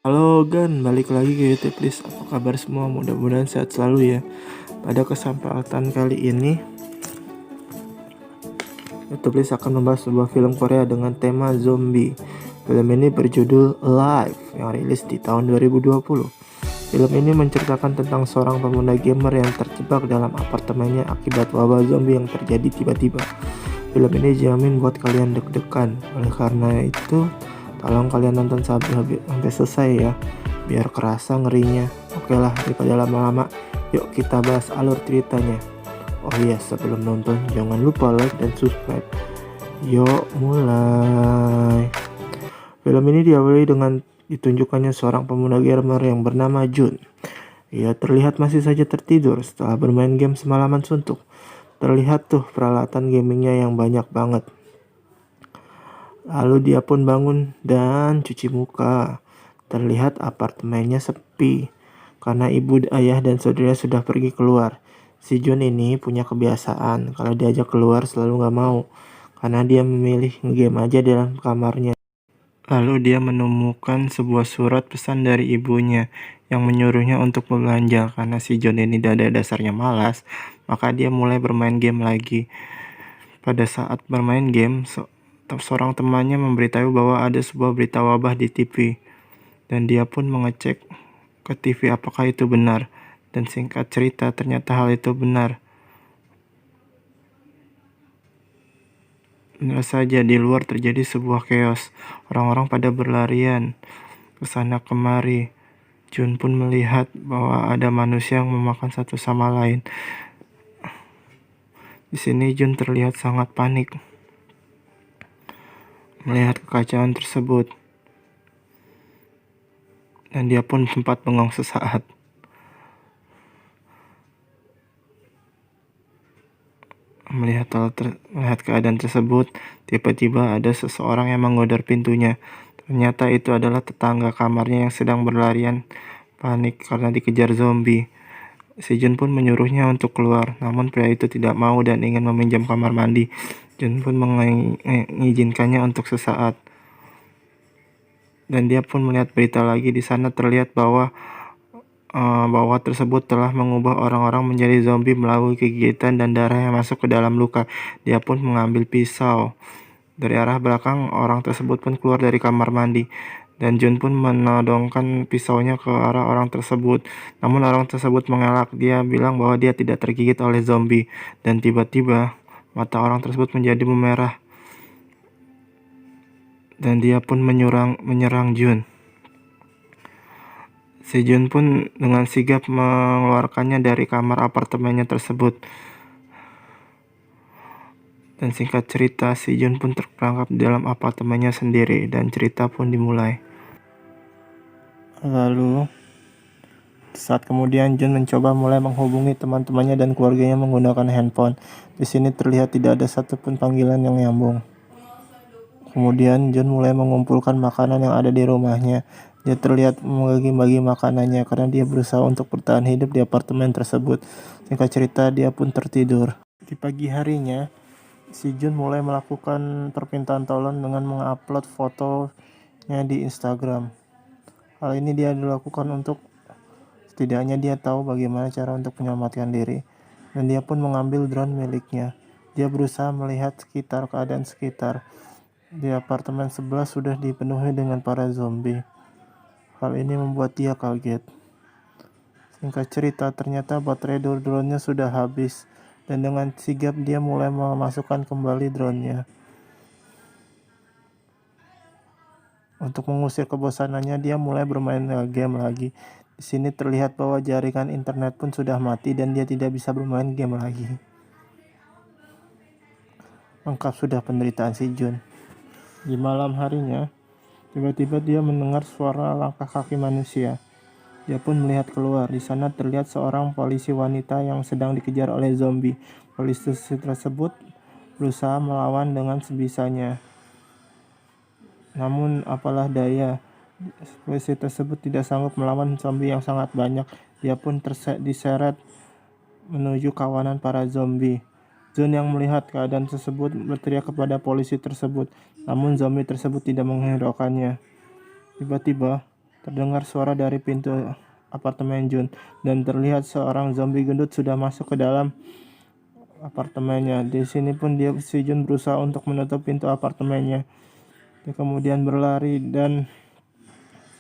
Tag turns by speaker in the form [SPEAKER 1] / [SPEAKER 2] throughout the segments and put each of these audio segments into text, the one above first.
[SPEAKER 1] Halo Gan, balik lagi ke YouTube Please. Apa kabar semua? Mudah-mudahan sehat selalu ya. Pada kesempatan kali ini, YouTube Please akan membahas sebuah film Korea dengan tema zombie. Film ini berjudul Alive yang rilis di tahun 2020. Film ini menceritakan tentang seorang pemuda gamer yang terjebak dalam apartemennya akibat wabah zombie yang terjadi tiba-tiba. Film ini jamin buat kalian deg-degan. Oleh karena itu, tolong kalian nonton sampai selesai ya, biar kerasa ngerinya. Oke lah, daripada lama-lama, yuk kita bahas alur ceritanya. Oh iya, sebelum nonton jangan lupa like dan subscribe. Yuk mulai. Film ini diawali dengan ditunjukkannya seorang pemuda gamer yang bernama Jun. Ia terlihat masih saja tertidur setelah bermain game semalaman suntuk. Terlihat tuh peralatan gamingnya yang banyak banget. Lalu dia pun bangun dan cuci muka. Terlihat apartemennya sepi karena ibu, ayah, dan saudara sudah pergi keluar. Si Jun ini punya kebiasaan kalau diajak keluar selalu gak mau karena dia memilih game aja dalam kamarnya. Lalu dia menemukan sebuah surat pesan dari ibunya yang menyuruhnya untuk berbelanja. Karena si Jun ini dasarnya malas, maka dia mulai bermain game lagi. Pada saat bermain game, seorang temannya memberitahu bahwa ada sebuah berita wabah di TV. Dan dia pun mengecek ke TV apakah itu benar. Dan singkat cerita, ternyata hal itu benar. Benar saja, di luar terjadi sebuah chaos. Orang-orang pada berlarian ke sana kemari. Jun pun melihat bahwa ada manusia yang memakan satu sama lain. Di sini Jun terlihat sangat panik melihat kekacauan tersebut. Dan dia pun sempat bengong sesaat. Melihat keadaan tersebut, tiba-tiba ada seseorang yang menggodar pintunya. Ternyata itu adalah tetangga kamarnya yang sedang berlarian panik karena dikejar zombie. Si Jun pun menyuruhnya untuk keluar, namun pria itu tidak mau dan ingin meminjam kamar mandi. Jun pun mengizinkannya untuk sesaat. Dan dia pun melihat berita lagi. Di sana terlihat bahwa tersebut telah mengubah orang-orang menjadi zombie melalui kegiatan dan darah yang masuk ke dalam luka. Dia pun mengambil pisau. Dari arah belakang, orang tersebut pun keluar dari kamar mandi. Dan Jun pun menodongkan pisaunya ke arah orang tersebut. Namun orang tersebut mengelak. Dia bilang bahwa dia tidak tergigit oleh zombie. Dan tiba-tiba, mata orang tersebut menjadi memerah. Dan dia pun menyerang Jun. Si Jun pun dengan sigap mengeluarkannya dari kamar apartemennya tersebut. Dan singkat cerita, si Jun pun terperangkap di dalam apartemennya sendiri dan cerita pun dimulai. Lalu, saat kemudian Jun mencoba mulai menghubungi teman-temannya dan keluarganya menggunakan handphone. Di sini terlihat tidak ada satupun panggilan yang nyambung. Kemudian Jun mulai mengumpulkan makanan yang ada di rumahnya. Dia terlihat membagi-bagi makanannya karena dia berusaha untuk bertahan hidup di apartemen tersebut. Singkat cerita, dia pun tertidur. Di pagi harinya, si Jun mulai melakukan permintaan tolong dengan mengupload fotonya di Instagram. Hal ini dia dilakukan untuk setidaknya dia tahu bagaimana cara untuk menyelamatkan diri. Dan dia pun mengambil drone miliknya. Dia berusaha melihat keadaan sekitar. Di apartemen sebelah sudah dipenuhi dengan para zombie. Hal ini membuat dia kaget. Singkat cerita, ternyata baterai drone-nya sudah habis. Dan dengan sigap dia mulai memasukkan kembali drone-nya. Untuk mengusir kebosanannya, dia mulai bermain game lagi. Di sini terlihat bahwa jaringan internet pun sudah mati dan dia tidak bisa bermain game lagi. Lengkap sudah penderitaan si Jun. Di malam harinya, tiba-tiba dia mendengar suara langkah kaki manusia. Dia pun melihat keluar. Di sana terlihat seorang polisi wanita yang sedang dikejar oleh zombie. Polisi tersebut berusaha melawan dengan sebisanya. Namun apalah daya, polisi tersebut tidak sanggup melawan zombie yang sangat banyak. Dia pun diseret menuju kawanan para zombie. Jun yang melihat keadaan tersebut berteriak kepada polisi tersebut. Namun zombie tersebut tidak menghiraukannya. Tiba-tiba Terdengar suara dari pintu apartemen Jun dan terlihat seorang zombie gendut sudah masuk ke dalam apartemennya. Di sini pun si Jun berusaha untuk menutup pintu apartemennya. Dia kemudian berlari dan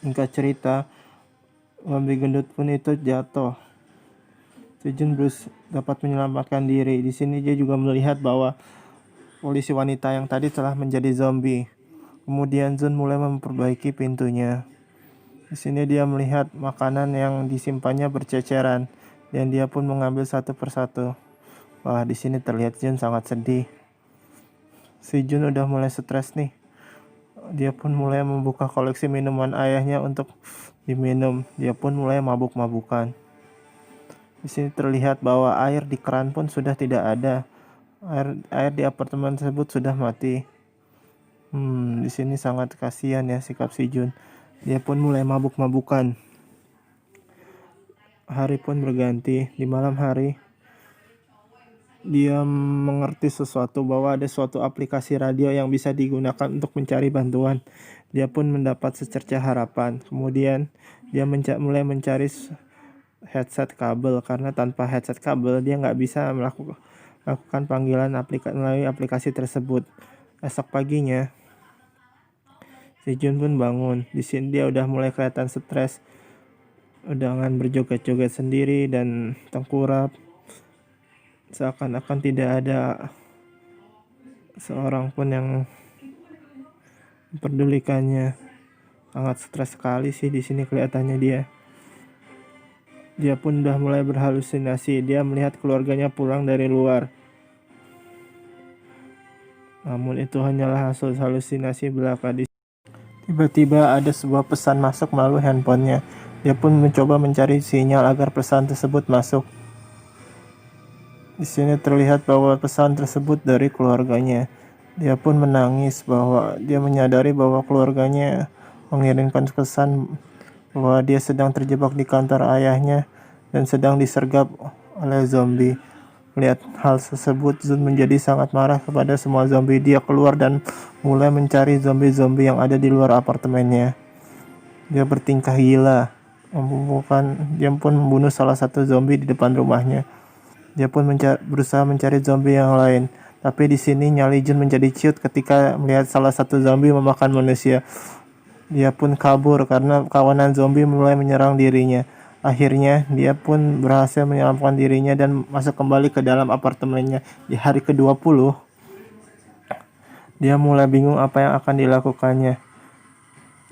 [SPEAKER 1] singkat cerita zombie gendut pun itu jatuh. Si Jun dapat menyelamatkan diri. Di sini dia juga melihat bahwa polisi wanita yang tadi telah menjadi zombie. Kemudian Jun mulai memperbaiki pintunya. Di sini dia melihat makanan yang disimpannya berceceran dan dia pun mengambil satu persatu. Wah, di sini terlihat Jun sangat sedih. Si Jun udah mulai stres nih. Dia pun mulai membuka koleksi minuman ayahnya untuk diminum. Dia pun mulai mabuk-mabukan. Di sini terlihat bahwa air di keran pun sudah tidak ada. Air di apartemen tersebut sudah mati. Di sini sangat kasihan ya sikap si Jun. Dia pun mulai mabuk-mabukan. Hari pun berganti. Di malam hari, dia mengerti sesuatu bahwa ada suatu aplikasi radio yang bisa digunakan untuk mencari bantuan. Dia pun mendapat secercah harapan. Kemudian dia mulai mencari headset kabel, karena tanpa headset kabel dia nggak bisa melakukan panggilan melalui aplikasi tersebut. Esok paginya, si Jun pun bangun. Di sini dia udah mulai kelihatan stres, dengan berjoget-joget sendiri dan tengkurap, seakan-akan tidak ada seorang pun yang memperdulikannya. Sangat stres sekali sih di sini kelihatannya dia. Dia pun udah mulai berhalusinasi. Dia melihat keluarganya pulang dari luar. Namun itu hanyalah hasil halusinasi belaka. Tiba-tiba ada sebuah pesan masuk melalui handphonenya. Dia pun mencoba mencari sinyal agar pesan tersebut masuk. Di sini terlihat bahwa pesan tersebut dari keluarganya. Dia pun menangis bahwa dia menyadari bahwa keluarganya mengirimkan pesan bahwa dia sedang terjebak di kantor ayahnya dan sedang disergap oleh zombie. Melihat hal tersebut, Jun menjadi sangat marah kepada semua zombie. Dia keluar dan mulai mencari zombie-zombie yang ada di luar apartemennya. Dia bertingkah gila. Dia pun membunuh salah satu zombie di depan rumahnya. Dia pun berusaha mencari zombie yang lain. Tapi di sini nyali Jun menjadi ciut ketika melihat salah satu zombie memakan manusia. Dia pun kabur karena kawanan zombie mulai menyerang dirinya. Akhirnya dia pun berhasil menyelamatkan dirinya dan masuk kembali ke dalam apartemennya. Di hari ke-20, dia mulai bingung apa yang akan dilakukannya.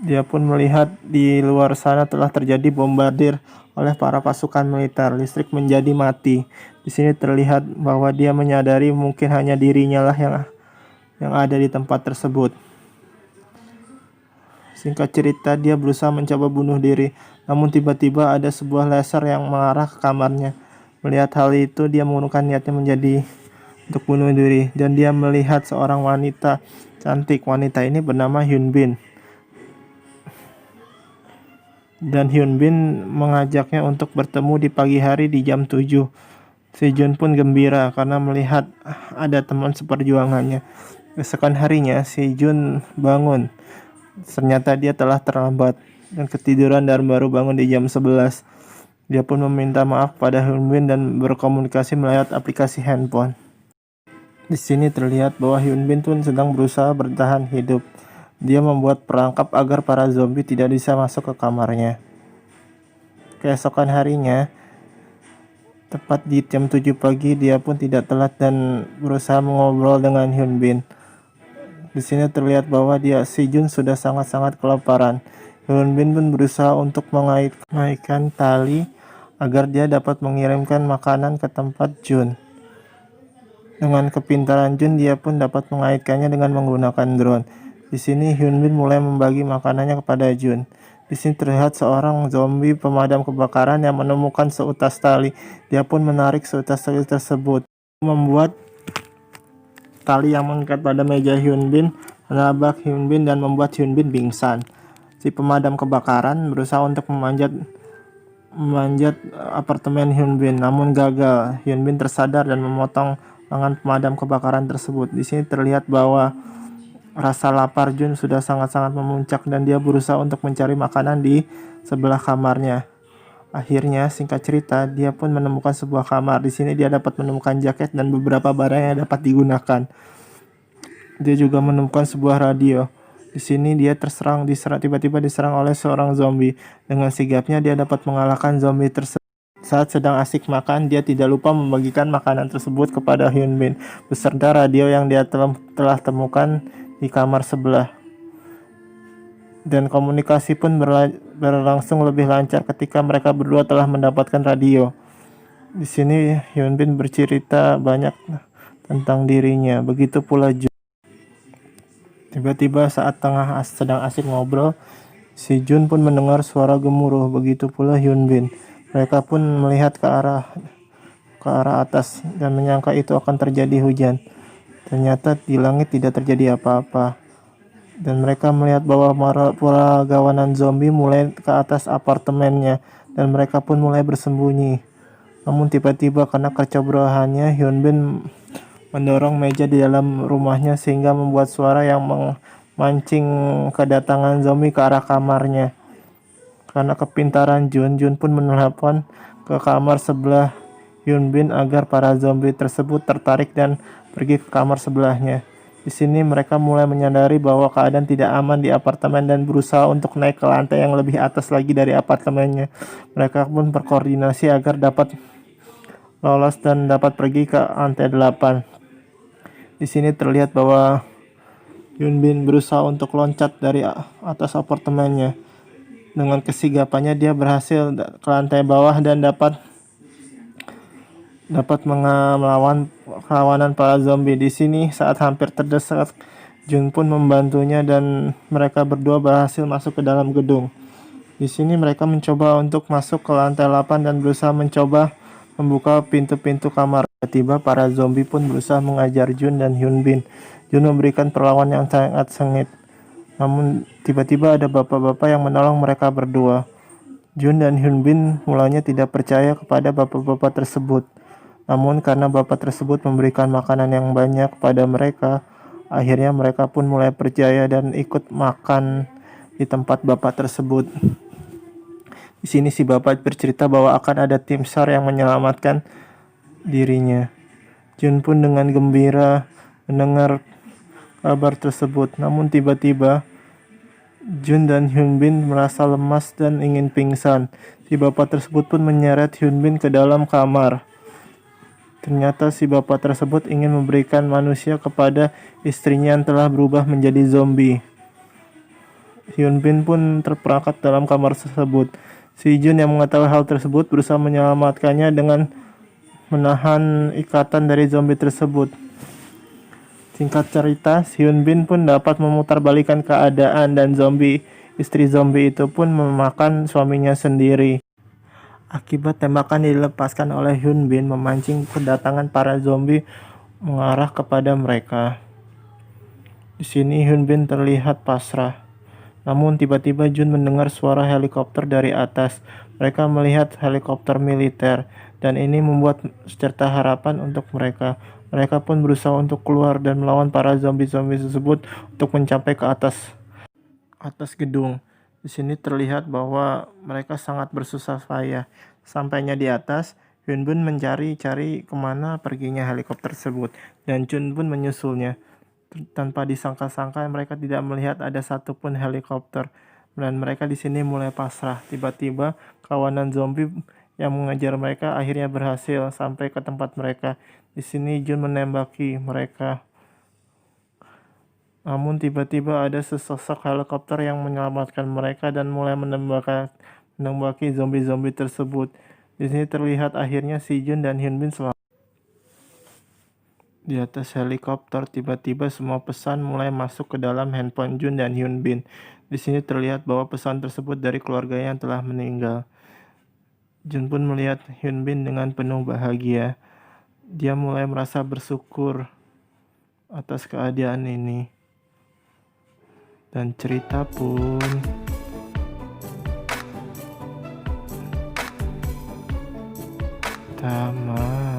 [SPEAKER 1] Dia pun melihat di luar sana telah terjadi bombardir oleh para pasukan militer. Listrik menjadi mati. Di sini terlihat bahwa dia menyadari mungkin hanya dirinya lah yang ada di tempat tersebut. Singkat cerita, dia berusaha mencoba bunuh diri, namun tiba-tiba ada sebuah laser yang mengarah ke kamarnya. Melihat hal itu, dia mengurungkan niatnya untuk bunuh diri, dan dia melihat seorang wanita cantik. Wanita ini bernama Hyun Bin. Dan Hyun Bin mengajaknya untuk bertemu di pagi hari di jam 7. Si Jun pun gembira karena melihat ada teman seperjuangannya. Keesokan harinya, si Jun bangun. Ternyata dia telah terlambat dan ketiduran dan baru bangun di jam 11. Dia pun meminta maaf pada Hyun Bin dan berkomunikasi melalui aplikasi handphone. Di sini terlihat bahwa Hyun Bin pun sedang berusaha bertahan hidup. Dia membuat perangkap agar para zombie tidak bisa masuk ke kamarnya. Keesokan harinya, tepat di jam 7 pagi, dia pun tidak telat dan berusaha mengobrol dengan Hyun Bin. Di sini terlihat bahwa si Jun sudah sangat-sangat kelaparan. Hyun Bin pun berusaha untuk mengaitkan tali agar dia dapat mengirimkan makanan ke tempat Jun. Dengan kepintaran Jun, dia pun dapat mengaitkannya dengan menggunakan drone. Di sini Hyun Bin mulai membagi makanannya kepada Jun. Di sini terlihat seorang zombie pemadam kebakaran yang menemukan seutas tali. Dia pun menarik seutas tali tersebut, membuat tali yang mengikat pada meja Hyun Bin, menabrak Hyun Bin dan membuat Hyun Bin pingsan. Si pemadam kebakaran berusaha untuk memanjat apartemen Hyun Bin, namun gagal. Hyun Bin tersadar dan memotong lengan pemadam kebakaran tersebut. Di sini terlihat bahwa Rasa lapar Jun sudah sangat-sangat memuncak dan dia berusaha untuk mencari makanan di sebelah kamarnya. Akhirnya, singkat cerita, dia pun menemukan sebuah kamar. Di sini dia dapat menemukan jaket dan beberapa barang yang dapat digunakan. Dia juga menemukan sebuah radio. Di sini dia tiba-tiba diserang oleh seorang zombie. Dengan sigapnya dia dapat mengalahkan zombie tersebut. Saat sedang asik makan, dia tidak lupa membagikan makanan tersebut kepada Hyun Bin beserta radio yang dia telah temukan di kamar sebelah. Dan komunikasi pun berlangsung lebih lancar ketika mereka berdua telah mendapatkan radio. Di sini Hyun Bin bercerita banyak tentang dirinya, begitu pula Jun. Tiba-tiba saat sedang asik ngobrol, si Jun pun mendengar suara gemuruh, begitu pula Hyun Bin. Mereka pun melihat ke arah atas dan menyangka itu akan terjadi hujan. Ternyata di langit tidak terjadi apa-apa. Dan mereka melihat bahwa peragawanan zombie mulai ke atas apartemennya dan mereka pun mulai bersembunyi. Namun tiba-tiba karena kecobrohannya, Hyun Bin mendorong meja di dalam rumahnya sehingga membuat suara yang memancing kedatangan zombie ke arah kamarnya. Karena kepintaran Jun pun menelepon ke kamar sebelah Hyun Bin agar para zombie tersebut tertarik dan pergi ke kamar sebelahnya. Di sini mereka mulai menyadari bahwa keadaan tidak aman di apartemen dan berusaha untuk naik ke lantai yang lebih atas lagi dari apartemennya. Mereka pun berkoordinasi agar dapat lolos dan dapat pergi ke lantai 8. Di sini terlihat bahwa Hyun Bin berusaha untuk loncat dari atas apartemennya. Dengan kesigapannya dia berhasil ke lantai bawah dan dapat melawan perlawanan para zombie. Di sini saat hampir terdesak, Jun pun membantunya dan mereka berdua berhasil masuk ke dalam gedung. Di sini mereka mencoba untuk masuk ke lantai 8 dan berusaha mencoba membuka pintu-pintu kamar. Tiba-tiba para zombie pun berusaha mengajar Jun dan Hyun Bin. Jun memberikan perlawanan yang sangat sengit. Namun tiba-tiba ada bapak-bapak yang menolong mereka berdua. Jun dan Hyun Bin mulanya tidak percaya kepada bapak-bapak tersebut. Namun karena bapak tersebut memberikan makanan yang banyak kepada mereka, akhirnya mereka pun mulai percaya dan ikut makan di tempat bapak tersebut. Di sini si bapak bercerita bahwa akan ada tim SAR yang menyelamatkan dirinya. Jun pun dengan gembira mendengar kabar tersebut. Namun tiba-tiba Jun dan Hyun Bin merasa lemas dan ingin pingsan. Si bapak tersebut pun menyeret Hyun Bin ke dalam kamar. Ternyata si bapak tersebut ingin memberikan manusia kepada istrinya yang telah berubah menjadi zombie. Hyun Bin pun terperangkap dalam kamar tersebut. Si Jun yang mengetahui hal tersebut berusaha menyelamatkannya dengan menahan ikatan dari zombie tersebut. Singkat cerita, Hyun Bin pun dapat memutarbalikkan keadaan dan istri zombie itu pun memakan suaminya sendiri. Akibat tembakan dilepaskan oleh Hyun Bin memancing kedatangan para zombie mengarah kepada mereka. Di sini Hyun Bin terlihat pasrah. Namun tiba-tiba Jun mendengar suara helikopter dari atas. Mereka melihat helikopter militer dan ini membuat secerca harapan untuk mereka. Mereka pun berusaha untuk keluar dan melawan para zombie-zombie tersebut untuk mencapai ke atas gedung. Di sini terlihat bahwa mereka sangat bersusah payah. Sampainya di atas, Hyun Bin mencari-cari kemana perginya helikopter tersebut dan Jun pun menyusulnya. Tanpa disangka-sangka mereka tidak melihat ada satupun helikopter dan mereka di sini mulai pasrah. Tiba-tiba kawanan zombie yang mengejar mereka akhirnya berhasil sampai ke tempat mereka. Di sini Jun menembaki mereka. Namun tiba-tiba ada sesosok helikopter yang menyelamatkan mereka dan mulai menembaki zombie-zombie tersebut. Di sini terlihat akhirnya si Jun dan Hyun Bin selamat. Di atas helikopter, tiba-tiba semua pesan mulai masuk ke dalam handphone Jun dan Hyun Bin. Di sini terlihat bahwa pesan tersebut dari keluarganya yang telah meninggal. Jun pun melihat Hyun Bin dengan penuh bahagia. Dia mulai merasa bersyukur atas keadaan ini. Dan cerita pun tamat.